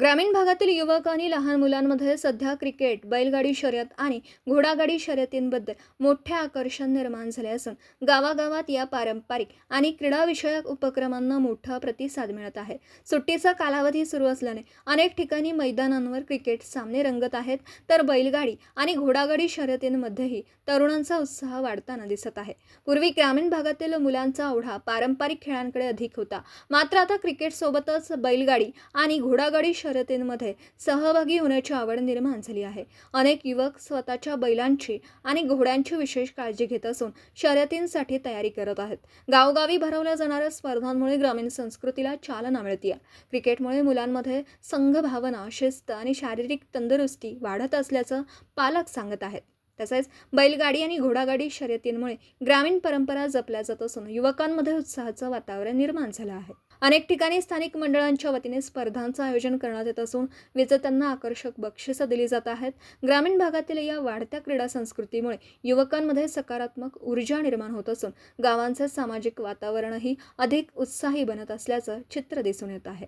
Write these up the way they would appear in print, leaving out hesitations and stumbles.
ग्रामीण भागातील युवक आणि लहान मुलांमध्ये सध्या क्रिकेट, बैलगाडी शर्यत आणि घोडागाडी शर्यतींबद्दल मोठे आकर्षण निर्माण झाले असून गावागावात या पारंपरिक आणि क्रीडाविषयक उपक्रमांना मोठा प्रतिसाद मिळत आहे. सुट्टीचा कालावधी सुरू असल्याने अनेक ठिकाणी मैदानांवर क्रिकेट सामने रंगत आहेत, तर बैलगाडी आणि घोडागाडी शर्यतींमध्येही तरुणांचा उत्साह वाढताना दिसत आहे. पूर्वी ग्रामीण भागातील मुलांचा ओढा पारंपरिक खेळांकडे अधिक होता, मात्र आता क्रिकेटसोबतच बैलगाडी आणि घोडागाडी शर्यतींमध्ये सहभागी होण्याची आवड निर्माण झाली आहे. अनेक युवक स्वतःच्या बैलांची आणि घोड्यांची विशेष काळजी घेत असून शर्यतींसाठी तयारी करत आहेत. गावोगावी भरवल्या जाणाऱ्या स्पर्धांमुळे ग्रामीण संस्कृतीला चालना मिळते. क्रिकेटमुळे मुलांमध्ये संघभावना, शिस्त आणि शारीरिक तंदुरुस्ती वाढत असल्याचं पालक सांगत आहेत. तसेच बैलगाडी आणि घोडागाडी शर्यतींमुळे ग्रामीण परंपरा जपल्या जात असून युवकांमध्ये उत्साहाचं वातावरण निर्माण झालं आहे. अनेक ठिकाणी स्थानिक मंडळांच्या वतीने स्पर्धांचं आयोजन करण्यात येत असून विजेत्यांना आकर्षक बक्षिसं दिली जात आहेत. ग्रामीण भागातील या वाढत्या क्रीडा संस्कृतीमुळे युवकांमध्ये सकारात्मक ऊर्जा निर्माण होत असून गावांचे सामाजिक वातावरणही अधिक उत्साही बनत असल्याचं चित्र दिसून येत आहे.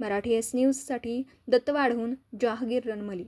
मराठी एस न्यूजसाठी दत्तवाडहून जहागीर रणमली.